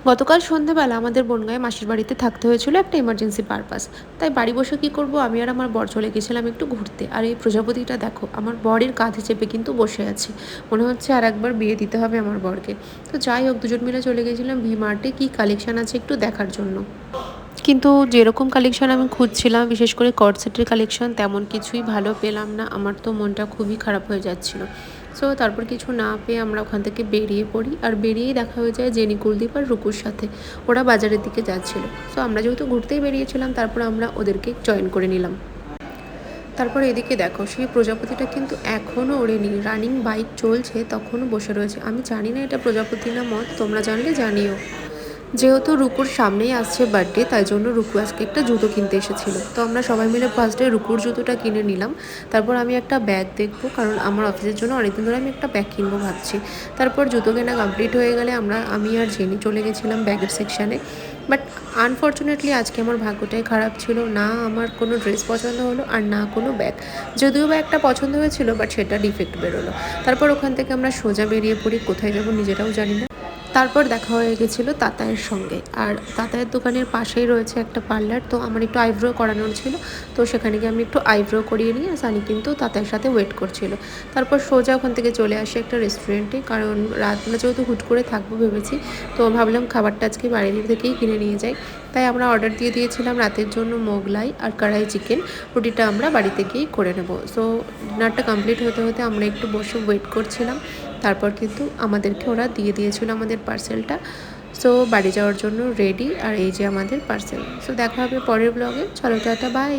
গতকাল সন্ধ্যাবেলা আমাদের বনগাঁয় মাসির বাড়িতে থাকতে হয়েছিল একটা এমার্জেন্সি পারপাস। তাই বাড়ি বসে কি করব, আমি আর আমার বর চলে গেছিলাম একটু ঘুরতে। আর এই প্রজাপতিটা দেখো, আমার বরের কাঁধে চেপে কিন্তু বসে আছে। মনে হচ্ছে আর একবার বিয়ে দিতে হবে আমার বরকে। তো যাই হোক, দুজন মিলে চলে গেছিলাম ভি মার্টে, কী কালেকশন আছে একটু দেখার জন্য। কিন্তু যেরকম কালেকশন আমি খুঁজছিলাম, বিশেষ করে কর্ড সেটের কালেকশন, তেমন কিছুই ভালো পেলাম না। আমার তো মনটা খুবই খারাপ হয়ে যাচ্ছিলো। সো তারপর কিছু না পেয়ে আমরা ওখান থেকে বেরিয়ে পড়ি, আর বেরিয়েই দেখা হয়ে যায় জেনি, কুলদীপ আর রুকুর সাথে। ওরা বাজারের দিকে যাচ্ছিলো। সো আমরা যেহেতু ঘুরতেই বেরিয়েছিলাম, তারপর আমরা ওদেরকে জয়েন করে নিলাম। তারপর এদিকে দেখো, সেই প্রজাপতিটা কিন্তু এখনও ওড়েনি, রানিং বাইক চলছে তখনও বসে রয়েছে। আমি জানি না এটা প্রজাপতি না মদ, তোমরা জানলে জানিও। যেহেতু রুকুর সামনেই আসছে বার্থডে, তাই জন্য রুকু আজকে একটা জুতো কিনতে এসেছিলো। তো আমরা সবাই মিলে ফার্স্টে রুকুর জুতোটা কিনে নিলাম। তারপর আমি একটা ব্যাগ দেখবো, কারণ আমার অফিসের জন্য অনেকদিন ধরে আমি একটা ব্যাগ কিনবো ভাবছি। তারপর জুতো কেনা কমপ্লিট হয়ে গেলে আমি আর জেনি চলে গেছিলাম ব্যাগের সেকশানে। বাট আনফর্চুনেটলি আজকে আমার ভাগ্যটাই খারাপ ছিল, না আমার কোনো ড্রেস পছন্দ হলো আর না কোনো ব্যাগ। যদিও ব্যাগটা পছন্দ হয়েছিল, বাট সেটা ডিফেক্ট বেরোলো। তারপর ওখান থেকে আমরা সোজা বেরিয়ে পড়ি, কোথায় যাবো নিজেরাও জানি না। তারপর দেখা হয়ে গেছিলো তাতায়ের সঙ্গে। আর তাতায়ের দোকানের পাশেই রয়েছে একটা পার্লার, তো আমার একটু আইব্রো করানোর ছিল। তো সেখানে গিয়ে আমি একটু আইব্রো করিয়ে নিই, আর সানি কিন্তু তাতায়ের সাথে ওয়েট করছিল। তারপর সোজা ওখান থেকে চলে আসি একটা রেস্টুরেন্টে, কারণ রাত না যেহেতু হুট করে থাকবো ভেবেছি, তো ভাবলাম খাবারটা আজকে বাইরে থেকেই কিনে নিয়ে যাই। তাই আমরা অর্ডার দিয়ে দিয়েছিলাম রাতের জন্য মোগলাই আর কড়াই চিকেন। রুটিটা আমরা বাড়িতে গিয়েই করে নেবো। সো ডিনারটা কমপ্লিট হতে হতে আমরা একটু বসে ওয়েট করছিলাম। তারপর কিন্তু আমাদেরকে ওরা দিয়ে দিয়েছিল আমাদের পার্সেলটা। সো বাড়ি যাওয়ার জন্য রেডি, আর এই যে আমাদের পার্সেল। সো দেখা হবে পরের ব্লগে। চলো, টাটা, বাই।